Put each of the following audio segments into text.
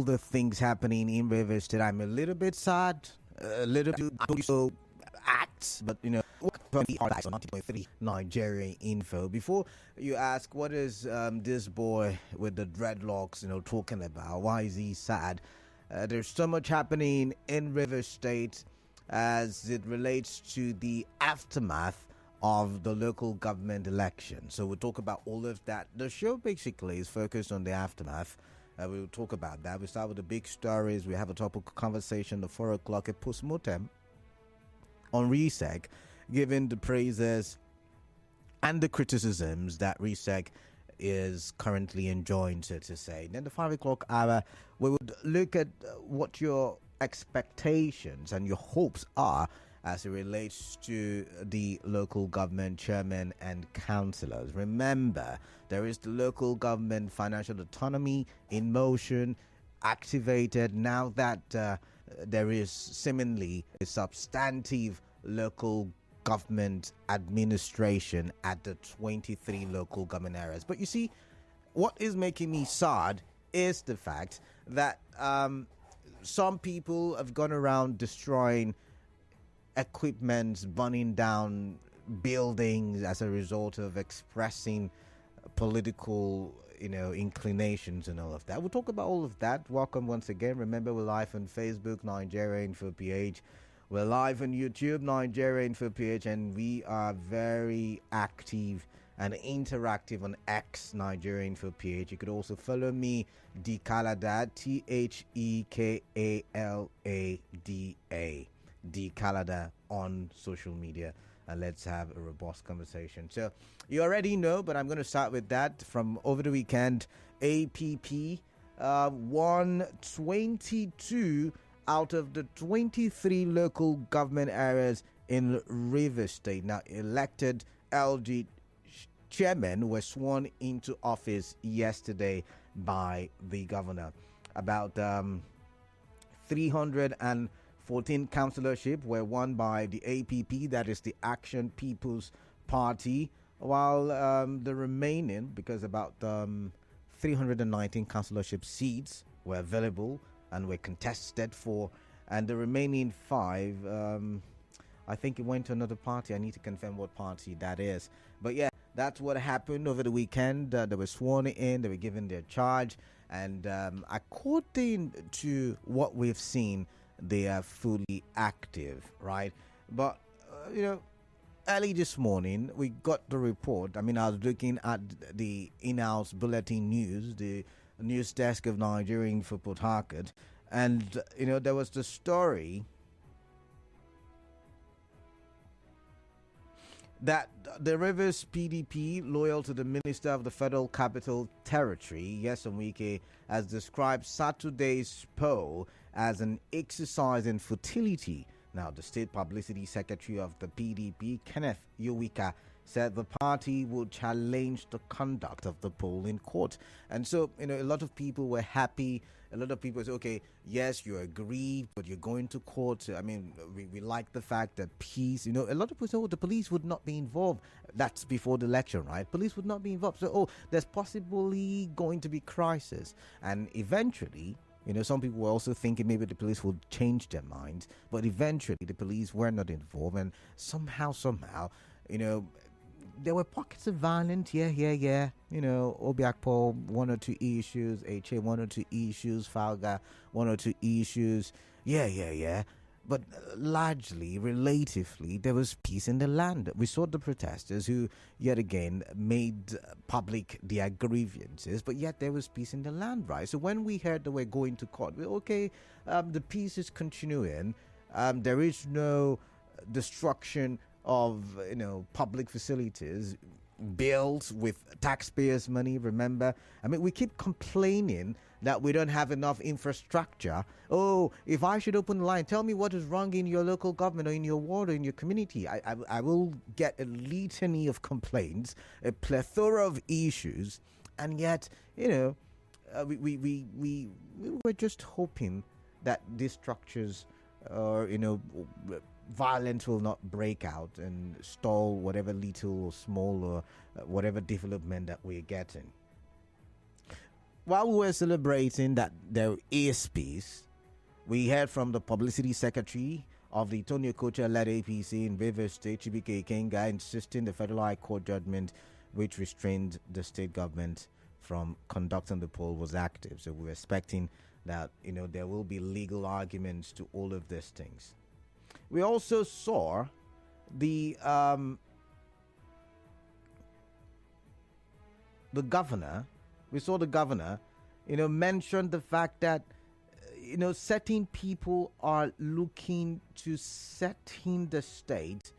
all the things happening in Rivers State, I'm a little bit sad, a little bit so acts, but you know, 90.3 Nigerian info. Before you ask, what is this boy with the dreadlocks, talking about? Why is he sad? There's so much happening in Rivers State as it relates to the aftermath of the local government election. So we'll talk about all of that. The show basically is focused on the aftermath. We'll talk about that. We start with the big stories. We have a topical conversation at 4 o'clock, a post-mortem on RESEC, giving the praises and the criticisms that RESEC is currently enjoying, so to say. Then the 5 o'clock hour, we would look at what your expectations and your hopes are as it relates to the local government chairmen and councillors. Remember, there is the local government financial autonomy in motion, activated now that there is seemingly a substantive local government administration at the 23 local government areas. But you see, what is making me sad is the fact that some people have gone around destroying equipment, burning down buildings as a result of expressing political inclinations and all of that. We'll talk about all of that. Welcome once again. Remember, we're live on Facebook, Nigeria Info PH. We're live on YouTube, Nigeria Info PH, and we are very active and interactive on X, Nigeria Info PH. You could also follow me, Dekalada, Thekalada, Dekalada on social media. And let's have a robust conversation. So you already know, but I'm going to start with that. From over the weekend, APP 122 out of the 23 local government areas in Rivers State. Now, elected LG chairmen were sworn into office yesterday by the governor. About 314 councillorship were won by the APP, that is the Action People's Party, while the remaining, because about 319 councillorship seats were available and were contested for, and the remaining 5, I think it went to another party. I need to confirm what party that is. But yeah, that's what happened over the weekend. They were sworn in, they were given their charge, and according to what we've seen, they are fully active, right? But, early this morning, we got the report. I was looking at the in-house bulletin news, the news desk of Nigerian for Port Harcourt, and, there was the story that the Rivers PDP, loyal to the Minister of the Federal Capital Territory, Nyesom Wike, has described Saturday's poll as an exercise in futility. Now, the State Publicity Secretary of the PDP, Kenneth Yowika, said the party would challenge the conduct of the poll in court. And so, a lot of people were happy. A lot of people said, okay, yes, you agree, but you're going to court. We like the fact that peace, a lot of people say, oh, the police would not be involved. That's before the election, right? Police would not be involved. So, there's possibly going to be crisis. And eventually, some people were also thinking maybe the police would change their minds. But eventually, the police were not involved. And somehow, there were pockets of violence, Obiakpo, 1 or 2 issues, HA, 1 or 2 issues, Falga, 1 or 2 issues, but largely, relatively, there was peace in the land. We saw the protesters who, yet again, made public their grievances, but yet there was peace in the land, right? So when we heard that we're going to court, the peace is continuing, there is no destruction of public facilities built with taxpayers' money. Remember, we keep complaining that we don't have enough infrastructure. Oh, if I should open the line, tell me what is wrong in your local government or in your ward or in your community. I will get a litany of complaints, a plethora of issues, and yet we were just hoping that these structures or violence will not break out and stall whatever little or small or whatever development that we're getting. while we were celebrating that there is peace, we heard from the publicity secretary of the Tony Okocha-led APC in Rivers State, Chibike Ikenga, insisting the Federal High Court judgment which restrained the state government from conducting the poll was active. So we're expecting that, there will be legal arguments to all of these things. We also saw the governor. We saw the governor, mention the fact that, certain people are looking to setting the state,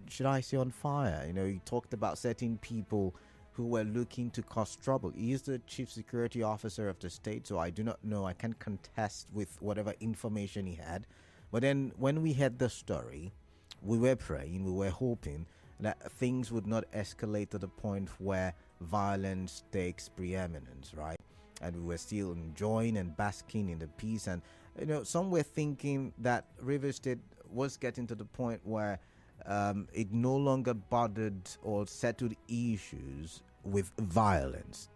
should I say on fire? He talked about certain people who were looking to cause trouble. He is the chief security officer of the state, so I do not know. I can't contest with whatever information he had. But then when we had the story, we were praying, we were hoping that things would not escalate to the point where violence takes preeminence, right? And we were still enjoying and basking in the peace. And, some were thinking that Rivers State was getting to the point where it no longer bothered or settled issues with violence.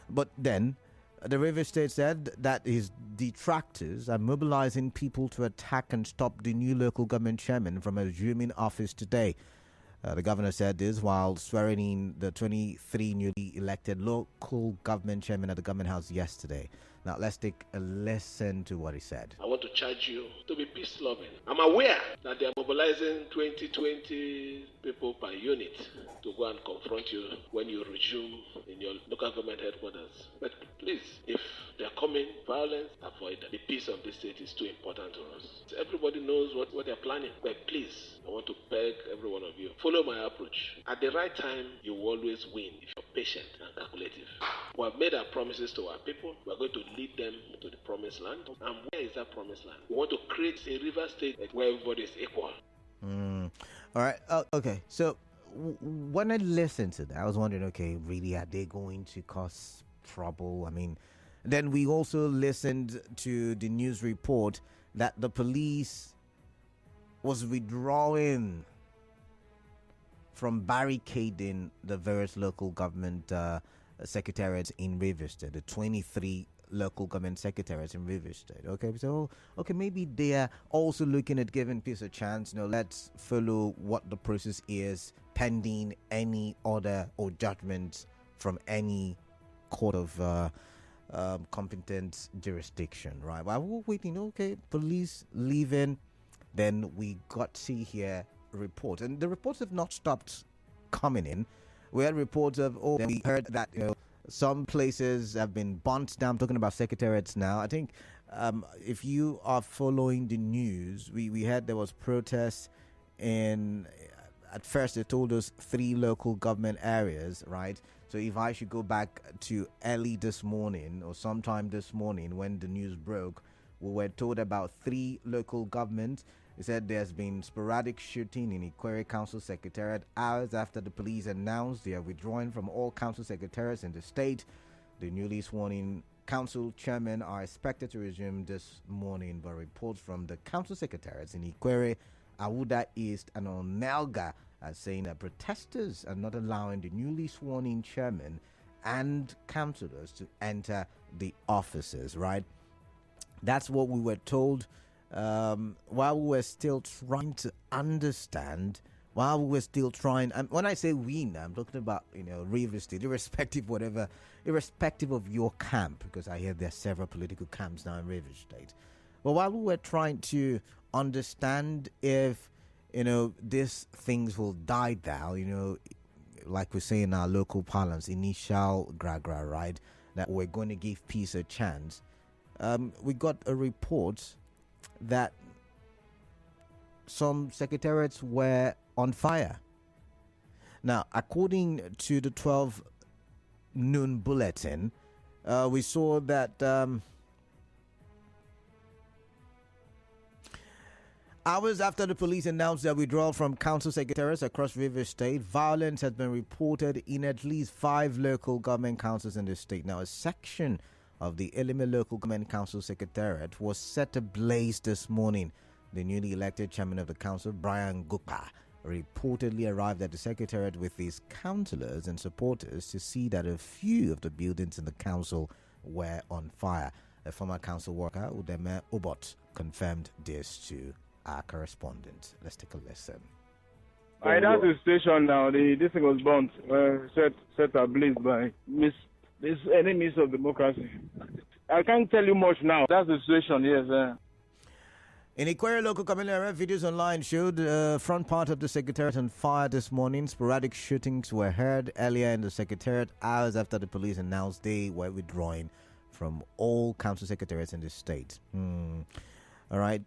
But then the Rivers State said that his detractors are mobilizing people to attack and stop the new local government chairman from assuming office today. The governor said this while swearing in the 23 newly elected local government chairman at the government house yesterday. Now, let's take a listen to what he said. I want to charge you to be peace-loving. I'm aware that they are mobilizing 20 people per unit to go and confront you when you resume in your local government headquarters. But please, if they are coming, violence, avoid them. The peace of this state is too important to us. Everybody knows what they are planning. But please, I want to beg every one of you, follow my approach. At the right time, you will always win if you're patient and calculative. We have made our promises to our people. We are going to lead them to the promised land. And where is that promised land? We want to create a river state where everybody is equal. All right. Okay. So when I listened to that, I was wondering, okay, really, are they going to cause trouble? I mean, then we also listened to the news report that the police was withdrawing from barricading the various local government secretariats in Rivers State, the 23 local government secretariats in Rivers State. Okay, so maybe they are also looking at giving peace a chance. Let's follow what the process is pending any order or judgment from any court of competent jurisdiction, right? While we're waiting, okay, police leaving, then we got to hear reports, and the reports have not stopped coming in. We had reports of, then we heard that, some places have been burnt down. I'm talking about secretariats now. I think if you are following the news, we heard there was protests in, at first they told us 3 local government areas, right? So if I should go back to early this morning or sometime this morning when the news broke, we were told about 3 local governments. They said there's been sporadic shooting in Ikwere Council Secretariat hours after the police announced they are withdrawing from all council secretariats in the state. The newly sworn-in council chairmen are expected to resume this morning, but reports from the council secretariats in Ikwere, Awuda East, and Onelga are saying that protesters are not allowing the newly sworn-in chairman and councillors to enter the offices, right? That's what we were told. While we were still trying to understand, while we were still trying, and when I say we now, I'm talking about, Rivers State, irrespective of your camp, because I hear there are several political camps now in Rivers State. But while we were trying to understand if, these things will die down, like we say in our local parlance, initial gra-gra, right, that we're going to give peace a chance, we got a report that some secretariats were on fire. Now, according to the 12 noon bulletin, we saw that hours after the police announced their withdrawal from council secretariats across Rivers State, violence has been reported in at least 5 local government councils in the state. Now, a section of the Elime Local Government Council Secretariat was set ablaze this morning. The newly elected chairman of the council, Brian Guka, reportedly arrived at the Secretariat with his councillors and supporters to see that a few of the buildings in the council were on fire. A former council worker, Udeme Obot, confirmed this to our correspondent. Let's take a listen. That's the station now. This thing was burnt, set ablaze by these enemies of democracy. I can't tell you much now. That's the situation, yes. In Ikwere local community area, videos online showed the front part of the Secretariat on fire this morning. Sporadic shootings were heard earlier in the Secretariat, hours after the police announced they were withdrawing from all council secretariats in the state. All right.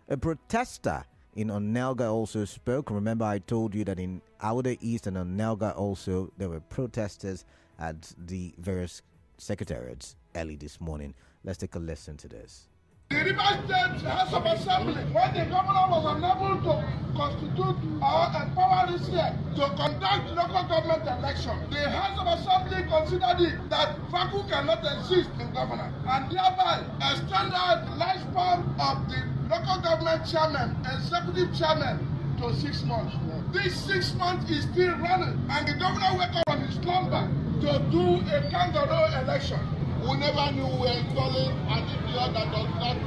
A protester in Onelga also spoke. Remember, I told you that in Outer East and Onelga also there were protesters at the various secretariats early this morning. Let's take a listen to this. The River State House of Assembly, when the governor was unable to constitute or empower this year to conduct local government election, the House of Assembly considered it that vacuum cannot exist in government and thereby extended the lifespan of the local government chairman, executive chairman, to 6 months. This 6 months is still running and the governor woke up from his slumber to do a kangaroo election. We never knew we were installing an idiot that does not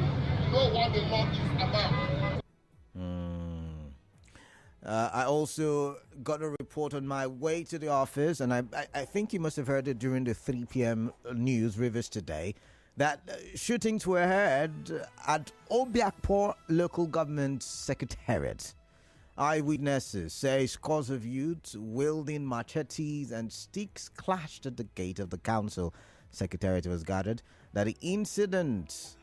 know what the law is about. I also got a report on my way to the office, and I think you must have heard it during the 3 p.m. news, Rivers Today, that shootings were heard at Obiakpor Local Government Secretariat. Eyewitnesses say scores of youths wielding machetes and sticks clashed at the gate of the council Secretariat. Was gathered that the incident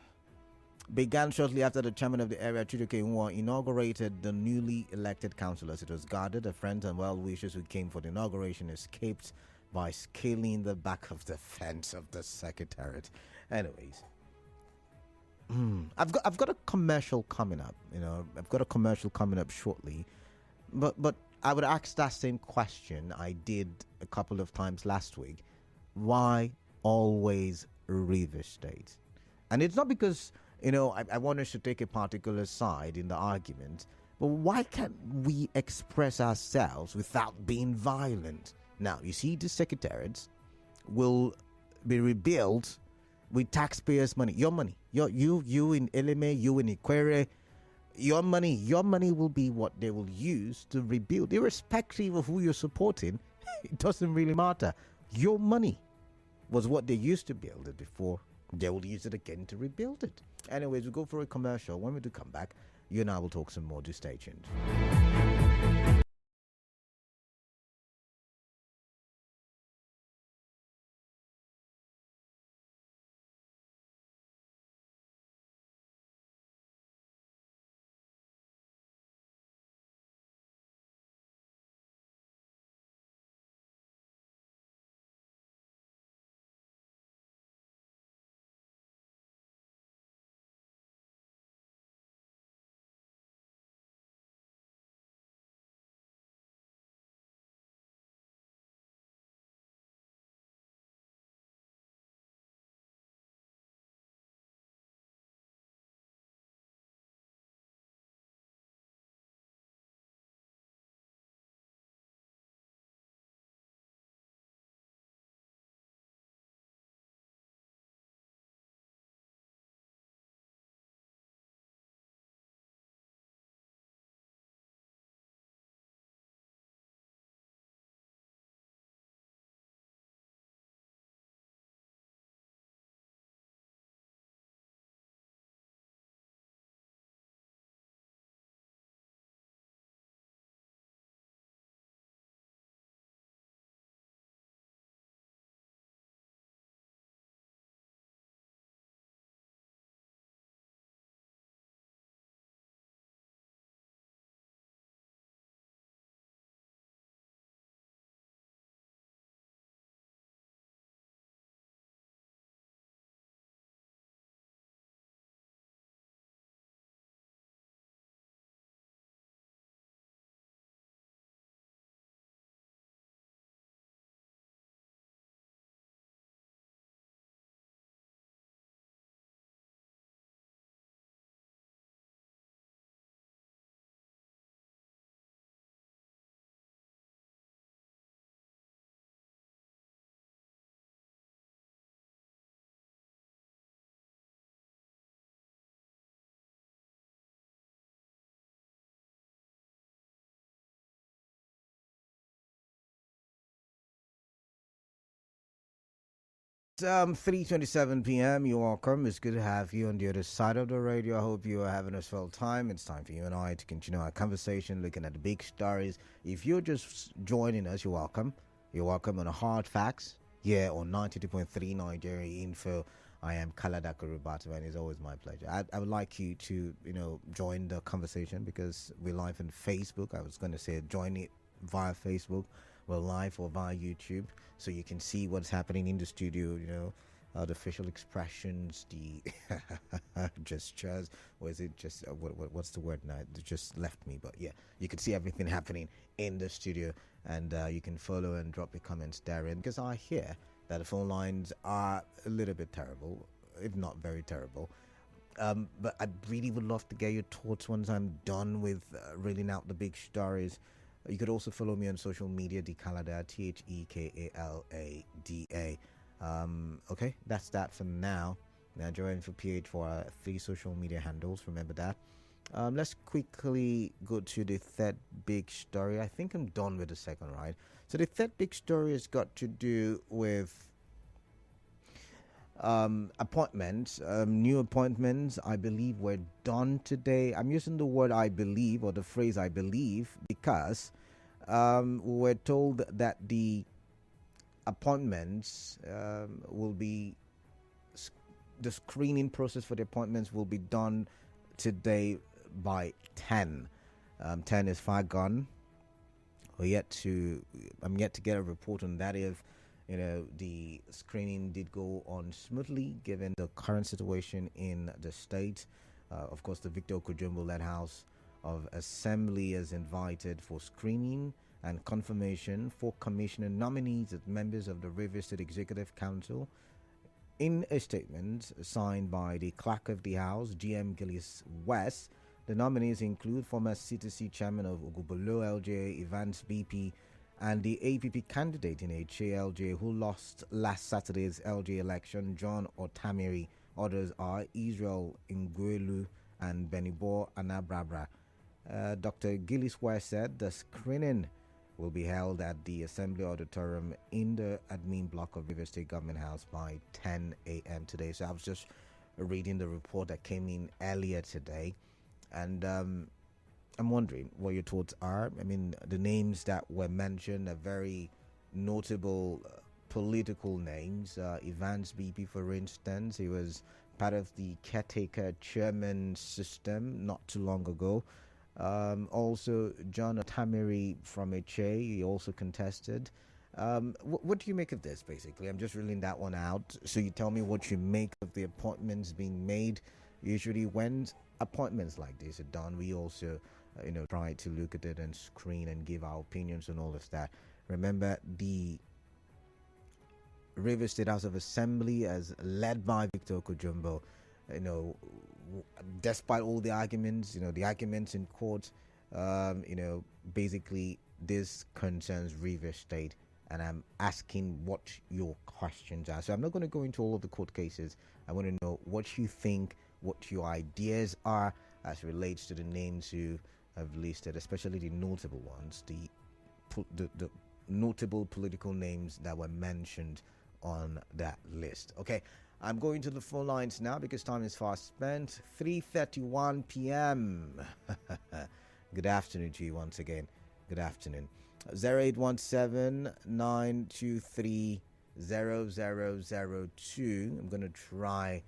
began shortly after the chairman of the area, Chiduke Nwa, inaugurated the newly elected councillors. It was guarded. The friends and well-wishers who came for the inauguration escaped by scaling the back of the fence of the Secretariat. Anyways, I've got a commercial coming up. I've got a commercial coming up shortly, but I would ask that same question I did a couple of times last week. Why always River State? And it's not because I want us to take a particular side in the argument, but why can't we express ourselves without being violent? Now, you see, the secretariats will be rebuilt with taxpayers' money. Your money. You in Eleme, you in Ikwere. Your money will be what they will use to rebuild. Irrespective of who you're supporting, it doesn't really matter. Your money was what they used to build it before. They will use it again to rebuild it. Anyways, we'll go for a commercial. When we do come back, you and I will talk some more. Do stay tuned. 3:27 p.m. You're welcome. It's good to have you on the other side of the radio. I hope you are having a swell time. It's time for you and I to continue our conversation, looking at the big stories. If you're just joining us, you're welcome. You're welcome on a Hard Facts. Yeah, on 92.3 Nigeria Info. I am Kalada Kurubatu, and it's always my pleasure. I would like you to, join the conversation because we're live on Facebook. I was going to say join it via Facebook. We're live or via YouTube, so you can see what's happening in the studio, the facial expressions, the gestures, or is it just, what's the word now? It just left me, but yeah, you can see everything happening in the studio, and you can follow and drop your comments therein, because I hear that the phone lines are a little bit terrible, if not very terrible. But I really would love to get your thoughts once I'm done with reading out the big stories. You could also follow me on social media, Dekalada, Thekalada. Okay, that's that for now. Nigerian for PH for our 3 social media handles. Remember that. Let's quickly go to the third big story. I think I'm done with the second, right? So the third big story has got to do with appointments. New appointments, I believe, were done today. I'm using the word I believe, or the phrase I believe, because we were told that the appointments will be, the screening process for the appointments will be done today by 10. 10 is far gone. I'm yet to get a report on that if the screening did go on smoothly given the current situation in the state. Of course, the Victor Oko-Jumbo led House of Assembly is invited for screening and confirmation for commissioner nominees as members of the Rivers State Executive Council. In a statement signed by the Clerk of the House, GM Gillis West, the nominees include former CTC Chairman of Ogubolo LGA, Evans BP, and the APP candidate in HALJ who lost last Saturday's LGA election, John Otamiri. Others are Israel Nguelu and Benibor Anabrabra. Dr. Gillis West said the screening will be held at the Assembly Auditorium in the admin block of River State Government House by 10 a.m. today. So I was just reading the report that came in earlier today, and I'm wondering what your thoughts are. I mean, the names that were mentioned are very notable political names. Evans BP, for instance, he was part of the caretaker chairman system not too long ago. Also, John Otamiri from HA, he also contested. What do you make of this, basically? I'm just reeling that one out. So you tell me what you make of the appointments being made. Usually when appointments like this are done, we also, try to look at it and screen and give our opinions and all of that. Remember, the River State House of Assembly, as led by Victor Oko-Jumbo, despite all the arguments, the arguments in court, basically this concerns River State, and I'm asking what your questions are. So I'm not going to go into all of the court cases. I want to know what you think, what your ideas are as relates to the names you have listed, especially the notable ones, the notable political names that were mentioned on that list. Okay, I'm going to the phone lines now because time is fast spent. 3:31 p.m. Good afternoon to you once again. Good afternoon. 0817-923-0002. I'm going to try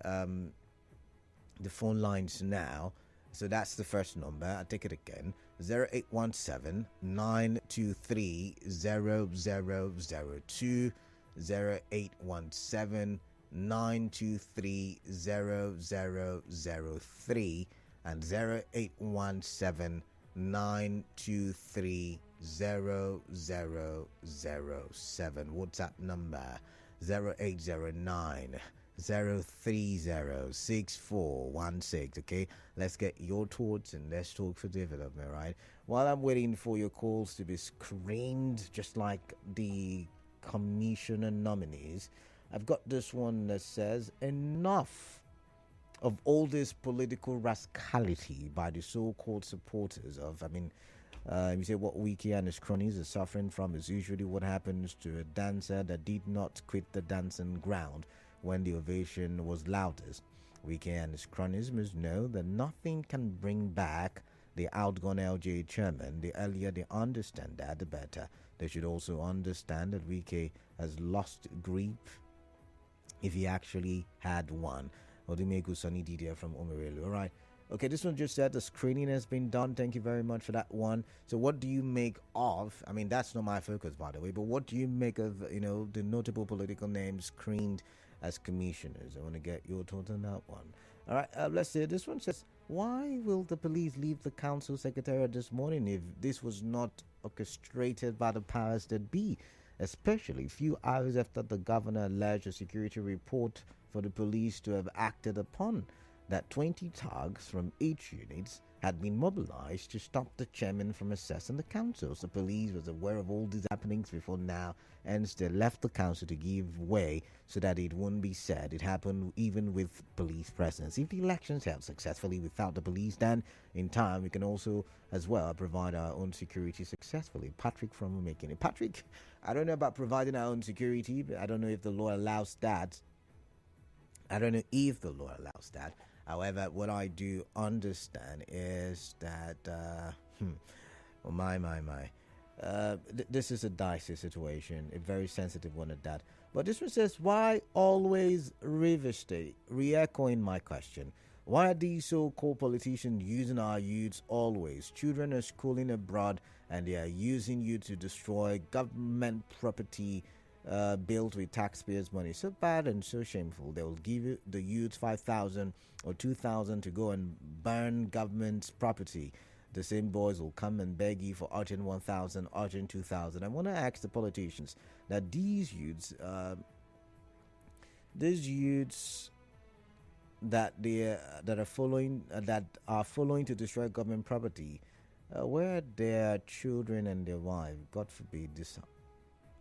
the phone lines now. So that's the first number. I'll take it again. 0817-923-0002. 0817-923-0003 and 0817-923-0007. WhatsApp number 0809-030-6416. Okay, let's get your thoughts and let's talk for development, right? While I'm waiting for your calls to be screened, just like the commissioner nominees, I've got this one that says enough of all this political rascality by the so-called supporters of, You say what Wiki and his cronies are suffering from is usually what happens to a dancer that did not quit the dancing ground when the ovation was loudest. Wiki and his cronies must know that nothing can bring back the outgone LGA chairman. The earlier they understand that, the better. They should also understand that Wiki has lost grip if he actually had one. Odumegu Sunny Didier from Omerelu. All right. Okay, this one just said the screening has been done. Thank you very much for that one. So what do you make of, I mean, that's not my focus, by the way, but what do you make of, the notable political names screened as commissioners? I want to get your thoughts on that one. All right, let's see. This one says, why will the police leave the council secretariat this morning if this was not orchestrated by the powers that be? Especially a few hours after the governor alleged a security report for the police to have acted upon, that 20 thugs from each unit had been mobilized to stop the chairman from assessing the councils. The police was aware of all these happenings before now, hence they left the council to give way so that it wouldn't be said it happened even with police presence. If the elections held successfully without the police, then in time we can also as well provide our own security successfully. Patrick from making it. Patrick, I don't know about providing our own security, but I don't know if the law allows that. However, what I do understand is that, this is a dicey situation, a very sensitive one at that. But this one says, why always River State? Re-echoing my question. Why are these so-called politicians using our youths always? Children are schooling abroad and they are using you to destroy government property built with taxpayers' money. So bad and so shameful. They will give you the youth 5,000 or 2,000 to go and burn government's property. The same boys will come and beg you for urgent 1,000, urgent 2,000. I want to ask the politicians that these youths that are following to destroy government property, where their children and their wives, God forbid, this.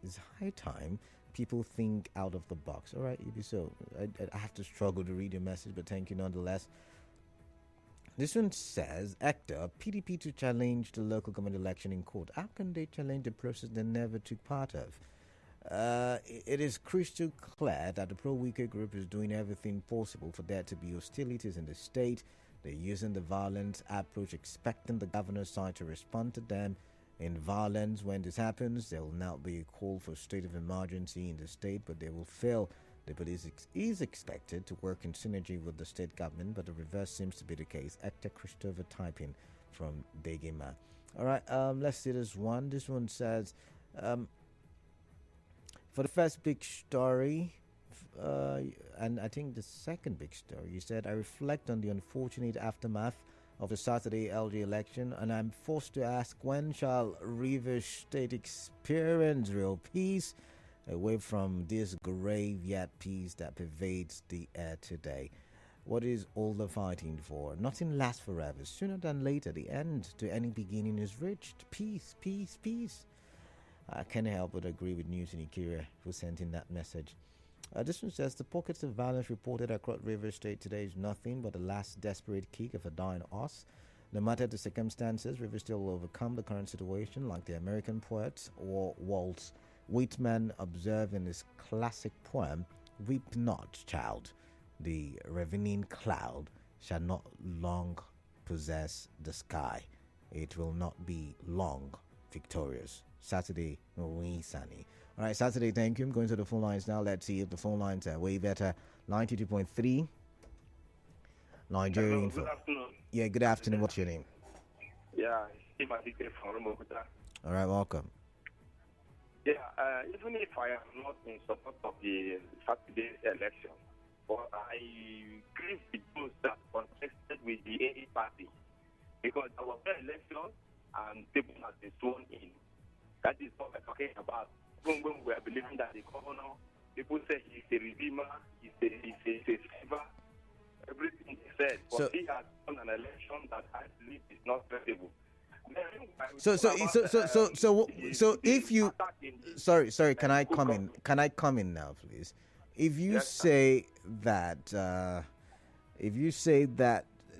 It's high time people think out of the box. All right, so I have to struggle to read your message, but thank you nonetheless. This one says, Hector, PDP to challenge the local government election in court. How can they challenge the process they never took part of? It is crystal clear that the pro-Wike group is doing everything possible for there to be hostilities in the state. They're using the violent approach, expecting the governor's side to respond to them in violence. When this happens, there will now be a call for a state of emergency in the state, but they will fail. The police is expected to work in synergy with the state government, but the reverse seems to be the case. Hector Christopher typing from Degema. All right, let's see this one. This one says, for the first big story, and I think the second big story, you said, I reflect on the unfortunate aftermath of the Saturday LG election, and I'm forced to ask, when shall Rivers State experience real peace away from this graveyard peace that pervades the air today? What is all the fighting for? Nothing lasts forever. Sooner than later, the end to any beginning is reached. Peace, peace, peace. I can't help but agree with Newton Ikira, who sent in that message. This one says, the pockets of violence reported across Rivers State today is nothing but the last desperate kick of a dying horse. No matter the circumstances, Rivers State will overcome the current situation, like the American poet or Walt Whitman observed in his classic poem, Weep not, child. The ravening cloud shall not long possess the sky. It will not be long victorious. Saturday, sunny. All right, Saturday, thank you. I'm going to the phone lines now. Let's see if the phone lines are way better. 92.3 Nigeria Info. Good afternoon. Yeah, good afternoon. What's your name? Yeah, Steve Adike from Rumokuta. All right, welcome. Yeah, even if I am not in support of the Saturday election, but I grieve with those that contested with the AA party, because there was an election and people have been sworn in. That is what we're talking about. When we are believing that the governor, people say he's a redeemer, he's a saver, everything he said. But he has won an election that I believe is not credible. So if you, sorry, can I come in? Can I come in now, please? If you say that,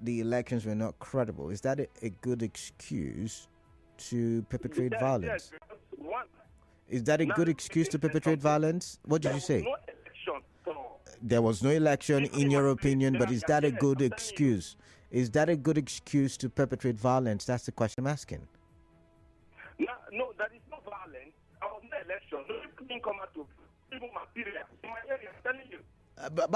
the elections were not credible, is that a good excuse to perpetrate violence? Yes, because one, Is that a good excuse to perpetrate violence? What did you say? no election. So, There was no election, in your opinion, but is that a good excuse? Is that a good excuse to perpetrate violence? That's the question I'm asking. no, there is no violence. I was no election. No people didn't come out to people material. In my area, I'm telling you. But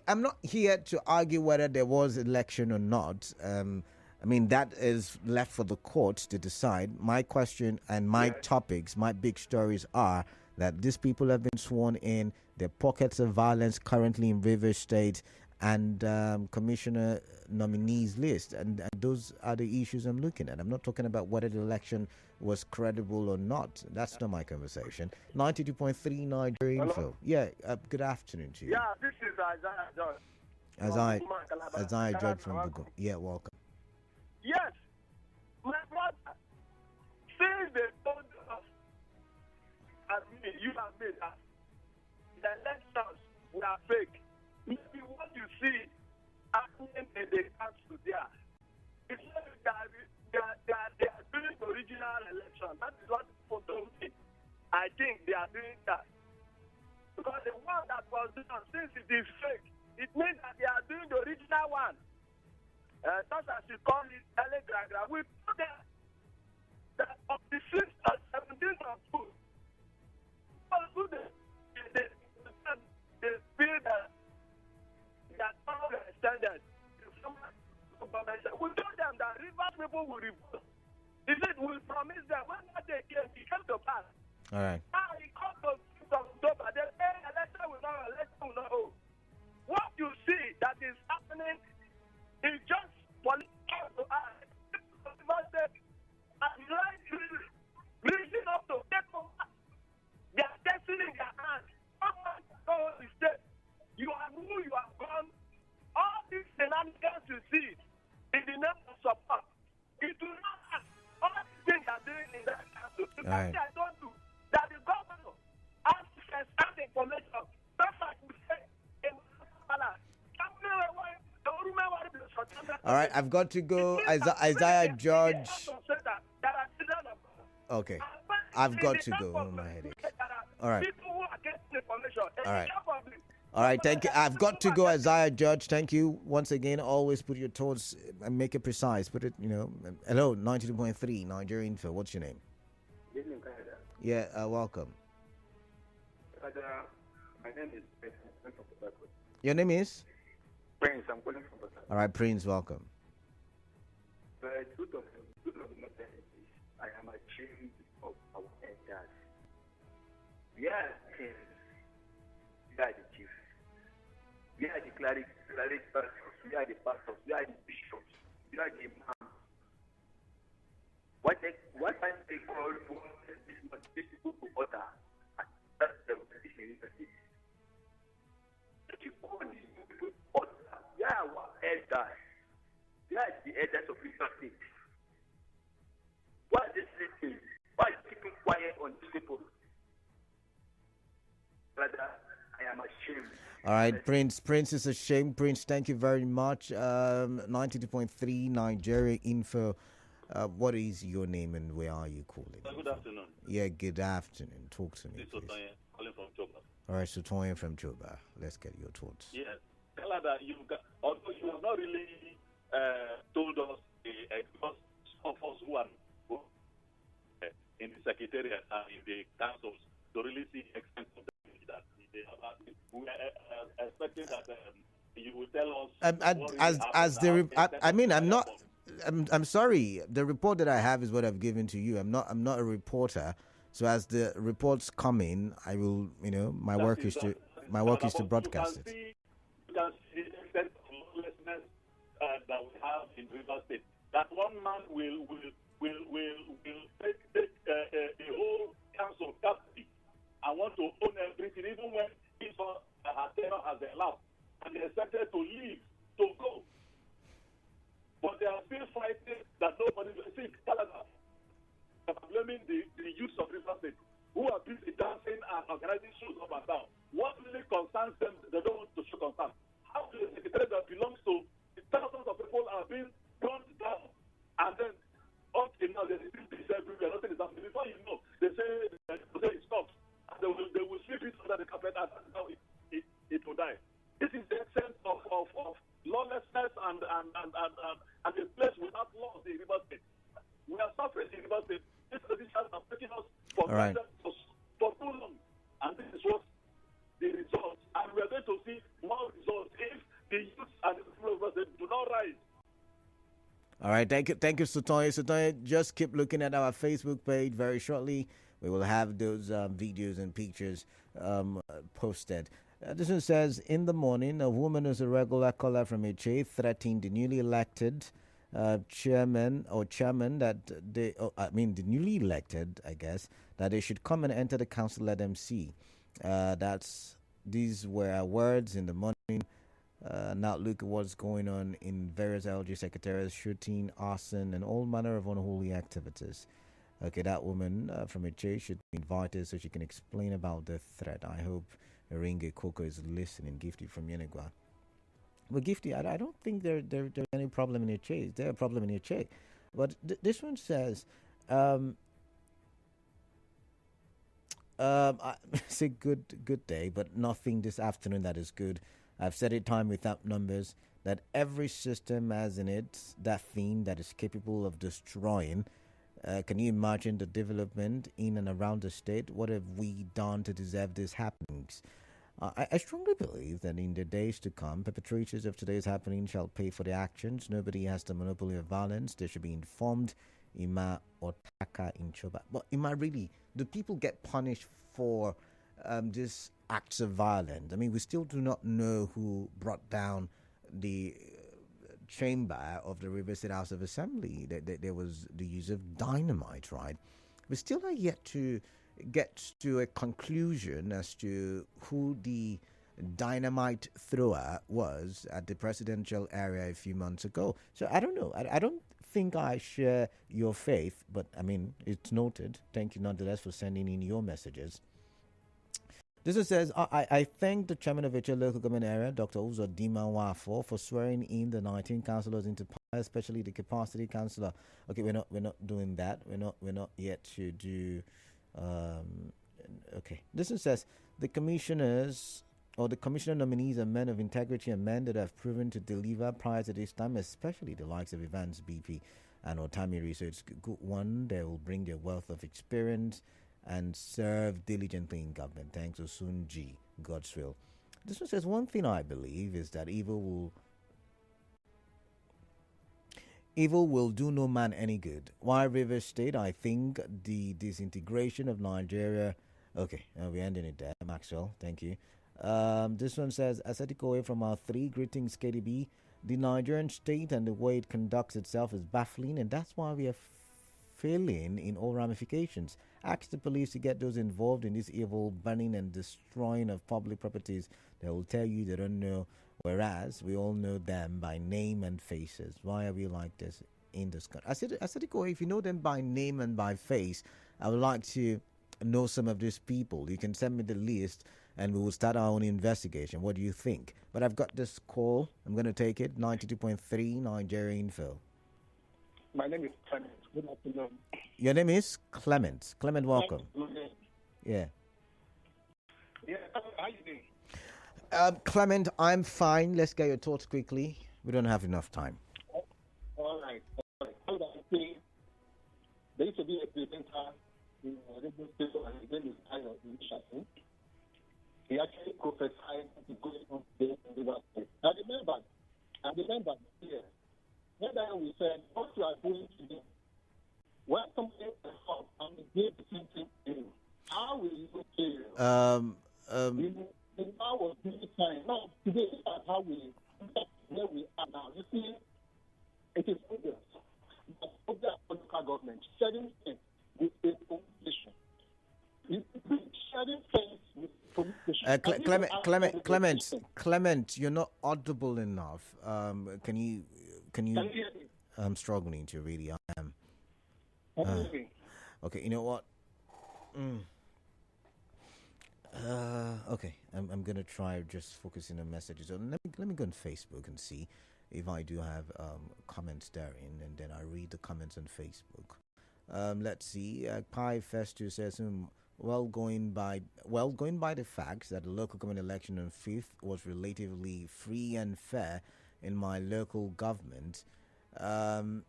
I'm not here to argue whether there was election or not. I mean, that is left for the courts to decide. My question and my topics, my big stories are that these people have been sworn in. There are pockets of violence currently in Rivers State and Commissioner nominees list. And those are the issues I'm looking at. I'm not talking about whether the election was credible or not. That's not my conversation. 92.3 Nigeria Info. Yeah, good afternoon to you. Yeah, this is Isaiah Judge. Isaiah Judge from Bugo. Yeah, welcome. Yes, my brother, since they told us, you have made us, the elections were fake. Maybe what you see happening in the council there, it's not that they are doing the original election. That is what people told me. I think they are doing that. Because the one that was done, since it is fake, it means that they are doing the original one. Such as you call it, LGAs. We told them that on the 6th and 17th of June, they feel that power is extended. We told them that Rivers people will revolt. He said, we promise them when that day came, it came to pass. All right. Now he comes to 6th of October, they say election will not hold. What you see that is happening is just political to us. Reason up to take over their destiny in their hands. You have who you have gone. All these shenanigans you see in the name of support. It will not have all these things are doing in that council. Right. I don't do that the governor has first-hand information. That's like we say in all right, I've got to go. Isaiah George. Okay, I've got to go. Oh, my headache. All right. All right, thank you. I've got to go, Isaiah George. Thank you once again. Always put your thoughts and make it precise. Put it, Hello, 92.3 Nigeria Info. What's your name? Yeah, welcome. My name is Prince. Your name is? Prince. I'm calling from Boston. All right, Prince, welcome. The truth of the matter is, I am ashamed of our elders. We are kings. We are the chiefs. We are the clerics, we are the pastors, we are the bishops, we are the imams. What time they call for these people to order? That's the university. You call these people to order. We are our elders. We are the elders of River State. Why is this listening? Why is keeping quiet on these people? Brother, I am ashamed. All right, Prince. Prince is a shame. Prince, thank you very much. 92.3 Nigeria Info. What is your name and where are you calling? Good afternoon. Yeah, good afternoon. Talk to me, This is please. calling from Joba. All right, Sotoyen from Joba. Let's get your thoughts. Yes. Canada, although you have not really told us, because some of us who are in the Secretariats and in the councils to really see the extent of the that they have had. We are expecting that you will tell us. I'm sorry. The report that I have is what I've given to you. I'm not a reporter. So as the reports come in, I will. My work is to broadcast it. You can see the extent of lawlessness that we have in River State. That one man will take the whole council captive. I want to own everything, even when people has elapsed and they expected to leave, to go. But they are still fighting that nobody will see. Canada, they are blaming the youth of River State who are busy dancing and organizing shows up and down. What really concerns them, they don't want to show concern. How do the secretary that belongs to thousands of people are being gunned down and then up till now they still that's how it will die. This is the extent of lawlessness and a place without laws in River State. We are suffering in River State. These positions are taking us for granted for too long. And this is what the results. And we are going to see more results if the youth and the people of River State do not rise. All right, thank you, Sutoye. Sutoye, just keep looking at our Facebook page. Very shortly, we will have those videos and pictures posted. This one says, in the morning, a woman who's a regular caller from HA threatened the newly elected chairman that the newly elected, I guess, that they should come and enter the council, let them see. These were words in the morning. Now look at what's going on in various LG secretariats, shooting, arson, and all manner of unholy activities. Okay, that woman from HA should be invited so she can explain about the threat. I hope Eringe Coco is listening. Gifty from Yenegua. Well, Gifty, I don't think there's any problem in HA. Is there a problem in HA? But this one says, it's a good day, but nothing this afternoon that is good. I've said it time without numbers that every system has in it that thing that is capable of destroying. Can you imagine the development in and around the state? What have we done to deserve these happenings? I strongly believe that in the days to come, perpetrators of today's happening shall pay for their actions. Nobody has the monopoly of violence. They should be informed. Ima Otaka in Choba. But Ima, really, do people get punished for these acts of violence? I mean, we still do not know who brought down the chamber of the River State House of Assembly. There was the use of dynamite, right? We still are yet to get to a conclusion as to who the dynamite thrower was at the presidential area a few months ago. So I don't know. I don't think I share your faith, but I mean, it's noted. Thank you nonetheless for sending in your messages. This one says, I thank the chairman of HL local government area, Dr. Uzodima Wafo, for swearing in the 19 councillors into power, especially the capacity councillor. Okay, we're not doing that. We're not yet to do. Okay, this one says the commissioners or the commissioner nominees are men of integrity and men that have proven to deliver prior to this time, especially the likes of Evans BP and Otamiri. So it's a good one. They will bring their wealth of experience and serve diligently in government. Thanks, Osunji, God's will. This one says, one thing I believe is that evil will do no man any good. Why River State? I think the disintegration of Nigeria. Okay, we're ending it there. Maxwell, thank you. This one says, Asetiko from our 3, greetings KDB. The Nigerian state and the way it conducts itself is baffling, and that's why we are failing in all ramifications. Ask the police to get those involved in this evil burning and destroying of public properties. They will tell you they don't know, whereas we all know them by name and faces. Why are we like this in this country? I said, if you know them by name and by face, I would like to know some of these people. You can send me the list and we will start our own investigation. What do you think? But I've got this call. I'm going to take it. 92.3 Nigeria Info. My name is Clement. Good afternoon. Your name is Clement. Clement, welcome. Yeah. Yeah, how you doing? Clement, I'm fine. Let's get your thoughts quickly. We don't have enough time. All right. There used to be a presenter in radio station, and his name is Ayo Initiative. He actually prophesied to go on today in River State. I remember here. When we said, what you are doing today, when somebody else comes and we do the same thing to you, how will you feel? The power was really fine. No, today that's how where we are now. You see, it is obvious. But obvious local government sharing things with a police station. Sharing things with police station. Clement, you're not audible enough. Can you? I'm struggling to really. I am. Okay, you know what? Okay, I'm gonna try just focusing on messages. So let me go on Facebook and see if I do have comments therein, and then I read the comments on Facebook. Let's see. Pi Festu says, Going by the facts that the local government election on 5th was relatively free and fair in my local government, um,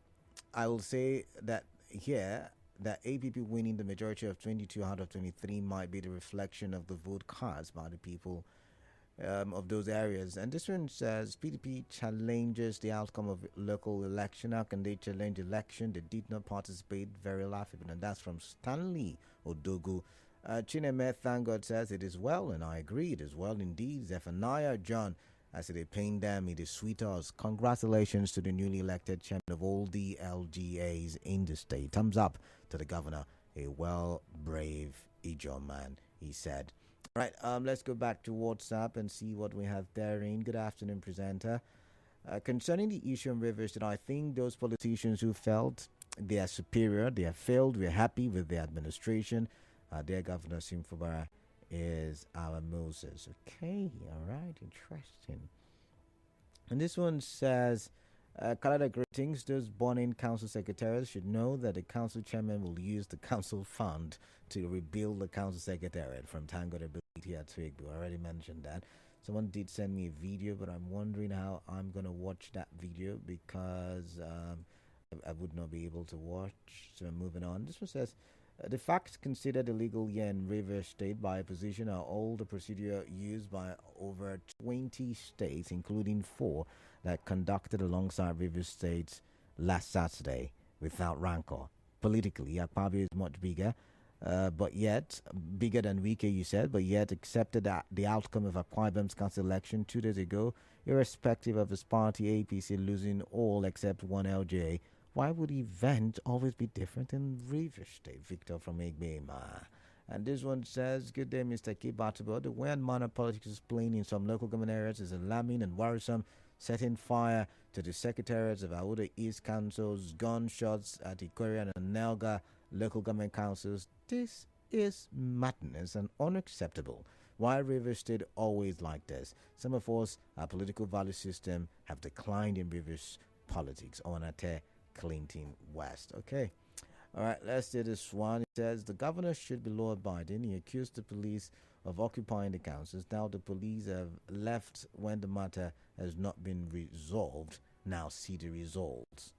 I will say that here that APP winning the majority of 22 out of 23 might be the reflection of the vote cast by the people of those areas. And this one says PDP challenges the outcome of local election. How can they challenge election? They did not participate. Very laughable. And that's from Stanley Odogu. Chineme, thank God, says it is well, and I agree, it is well indeed. Zephaniah John, I said they pain them, it is sweet us. Congratulations to the newly elected chairman of all the LGAs in the state. Thumbs up to the governor, a well, brave Ijo man, he said. Right, let's go back to WhatsApp and see what we have therein. Good afternoon, presenter. Concerning the issue on Rivers, that I think those politicians who felt they are superior, they have failed, we're happy with their administration. Their governor, Simfobara, is our Moses. Okay, all right, interesting. And this one says, Canada greetings. Those born in council secretariats should know that the council chairman will use the council fund to rebuild the council secretariat from Tango Ability at Twigby. I already mentioned that. Someone did send me a video, but I'm wondering how I'm going to watch that video because I would not be able to watch. So moving on. This one says, the facts considered illegal here in Rivers State by opposition are all the procedure used by over 20 states, including 4 that conducted alongside Rivers State last Saturday without rancor. Politically, Akpabio is much bigger, but yet bigger than Wike, you said, but yet accepted the outcome of Akwa Ibom's council election 2 days ago, irrespective of his party APC losing all except one LGA. Why would event always be different in Rivers State? Victor from Egbema. And this one says, good day, Mr. Kibatubo. The way and manner politics is playing in some local government areas is alarming and worrisome, setting fire to the secretariats of Aoda East Councils, gunshots at Ikoria and Nelga local government councils. This is madness and unacceptable. Why Rivers State always like this? Some of us, our political value system, have declined in Rivers politics. Onate Clinton West. Okay. All right, let's do this one. It says the governor should be law abiding. He accused the police of occupying the councils. Now the police have left when the matter has not been resolved. Now see the results.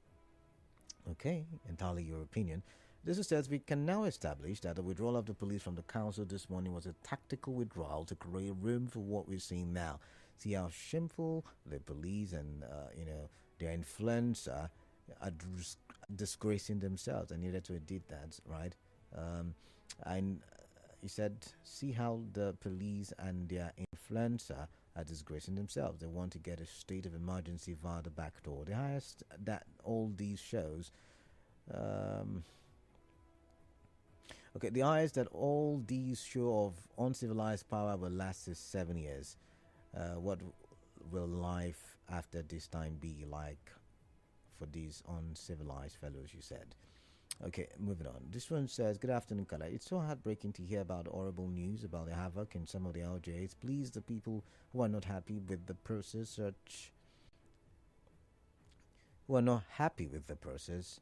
Okay, entirely your opinion. This says we can now establish that the withdrawal of the police from the council this morning was a tactical withdrawal to create room for what we're seeing now. See how shameful the police and their influencer are disgracing themselves, and needed to edit that, right? And he said, see how the police and their influencer are disgracing themselves. They want to get a state of emergency via the back door. The highest that all these shows, the highest that all these show of uncivilized power will last is 7 years. What will life after this time be like for these uncivilized fellows, you said? Okay, moving on. This one says, good afternoon, Kala. It's so heartbreaking to hear about horrible news about the havoc in some of the LGAs. Please, the people who are not happy with the process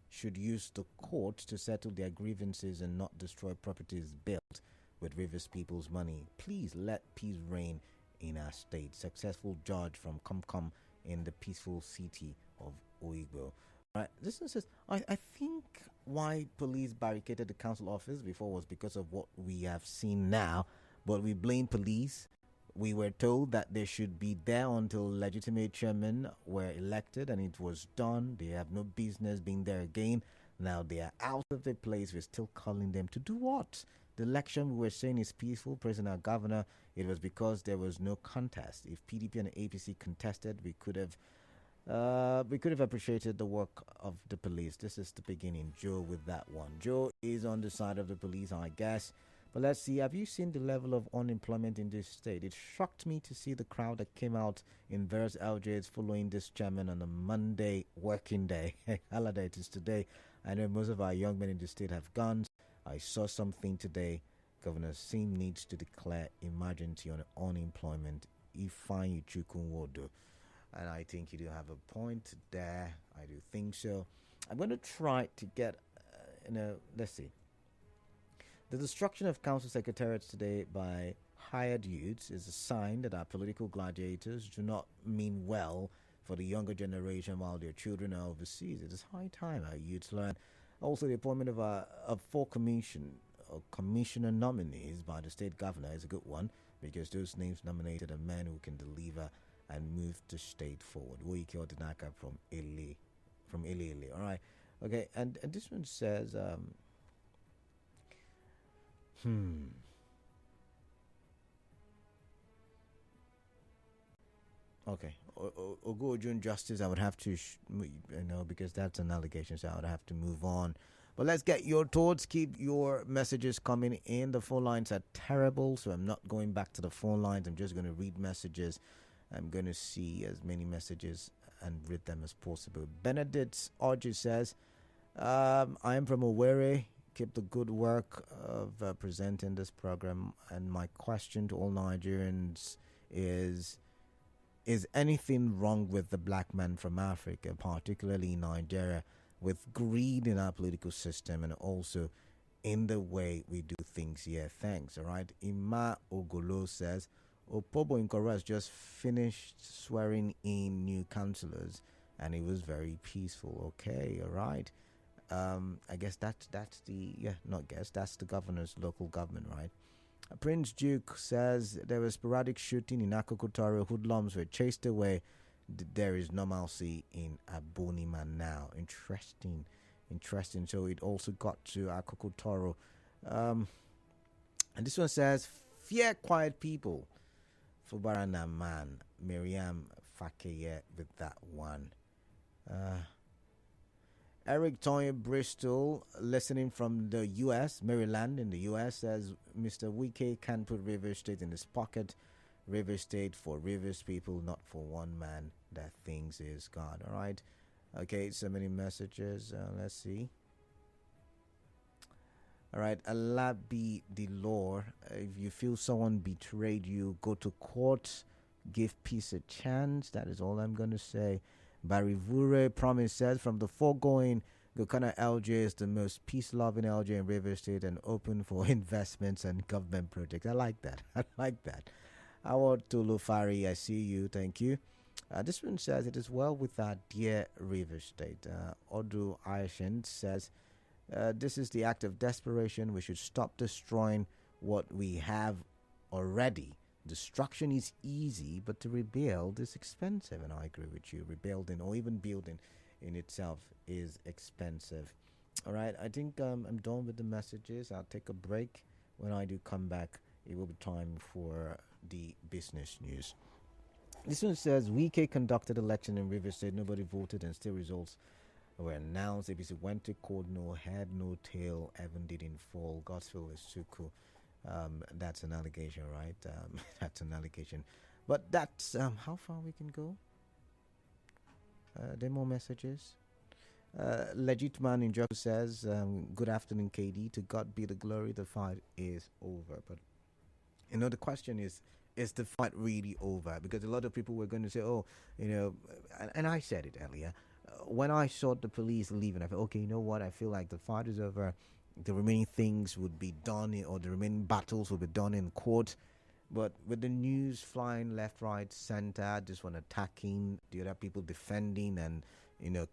should use the court to settle their grievances and not destroy properties built with Rivers people's money. Please let peace reign in our state. Successful judge from Comcom in the peaceful city of Oigbo. Right. This one says, I think why police barricaded the council office before was because of what we have seen now, but we blame police. We were told that they should be there until legitimate chairmen were elected, and it was done. They have no business being there again. Now they are out of the place. We're still calling them to do what? The election we were saying is peaceful. President our governor, it was because there was no contest. If PDP and APC contested, we could have appreciated the work of the police. This is the beginning. Joe with that one. Joe is on the side of the police, I guess. But let's see. Have you seen the level of unemployment in this state? It shocked me to see the crowd that came out in various LJs following this chairman on a Monday working day. Holiday it is today. I know most of our young men in the state have guns. I saw something today. Governor Sim needs to declare emergency on unemployment. Ifeanyi Chukwuwodo. And I think you do have a point there. I do think so. I'm going to try to get, let's see. The destruction of council secretariats today by hired youths is a sign that our political gladiators do not mean well for the younger generation while their children are overseas. It is high time our youths learn. Also, the appointment of four commissioner nominees by the state governor is a good one because those names nominated are men who can deliver and move the state forward. Woike Odinaka from Ele. All right. Okay, and this one says, Okay, Oko-Jumbo justice, I would have to, because that's an allegation, so I would have to move on. But let's get your thoughts. Keep your messages coming in. The phone lines are terrible, so I'm not going back to the phone lines. I'm just going to read messages. I'm going to see as many messages and read them as possible. Benedict Orji says, I am from Owerri. Keep the good work of presenting this program. And my question to all Nigerians is anything wrong with the black man from Africa, particularly in Nigeria, with greed in our political system and also in the way we do things here? Thanks. All right. Ima Ogolo says, Opobo Nkora has just finished swearing in new councillors and it was very peaceful. Okay. All right. I guess that's the governor's local government, right? Prince Duke says there was sporadic shooting in Oko-Jumbo. Hoodlums were chased away. There is normalcy in Abonima now. Interesting. So it also got to Oko-Jumbo. And this one says, fear quiet people. Fubarana man. Miriam Fakeye with that one. Eric Toye Bristol, listening from the U.S., Maryland in the U.S., says Mr. Wike can't put Rivers State in his pocket. Rivers State for Rivers people, not for one man that thinks is God. All right. Okay, so many messages. Let's see. All right, Alabi Delore, if you feel someone betrayed you, go to court, give peace a chance. That is all I'm going to say. Barry Vure Promise says, from the foregoing, Gokana LJ is the most peace-loving LJ in River State and open for investments and government projects. I like that. Howard Tulufari, I see you. Thank you. This one says, it is well with our dear River State. Odu Aishin says, this is the act of desperation. We should stop destroying what we have already. Destruction is easy, but to rebuild is expensive, and I agree with you. Rebuilding or even building in itself is expensive. All right, I think I'm done with the messages. I'll take a break. When I do come back, it will be time for the business news. This one says, Wike conducted election in River State. Nobody voted and still results were announced. ABC went to court, no head, no tail, Evan didn't fall. Gospel is Suku. That's an allegation, right? That's an allegation. But that's how far we can go. There are more messages. Legit Man in Joko says, good afternoon, KD. To God be the glory. The fight is over. But, the question is the fight really over? Because a lot of people were going to say, and I said it earlier. When I saw the police leaving, I thought, okay, you know what? I feel like the fight is over. The remaining things would be done, or the remaining battles would be done in court. But with the news flying left, right, center, this one attacking, the other people defending and,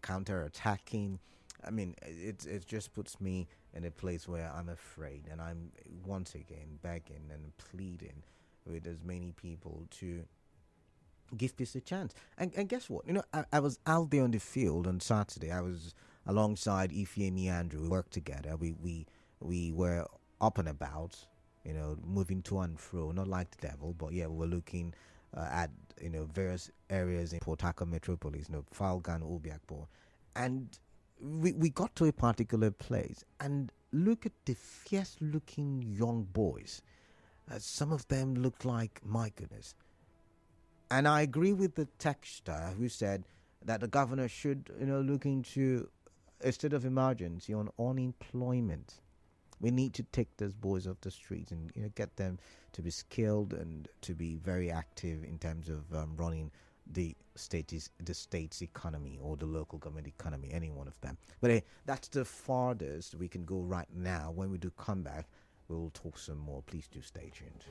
counter-attacking, I mean, it just puts me in a place where I'm afraid. And I'm once again begging and pleading with as many people to give this a chance. And guess what? I was out there on the field on Saturday. I was alongside Ifeami Andrew. We worked together. We were up and about, moving to and fro, not like the devil, but yeah, we were looking at various areas in Port Harcourt metropolis, Falgan, Obiakpor, and we got to a particular place, and look at the fierce-looking young boys. Some of them looked like, my goodness. And I agree with the texter who said that the governor should, look into a state of emergency on unemployment. We need to take those boys off the streets and get them to be skilled and to be very active in terms of running the state's economy or the local government economy, any one of them. But that's the farthest we can go right now. When we do come back, we'll talk some more. Please do stay tuned.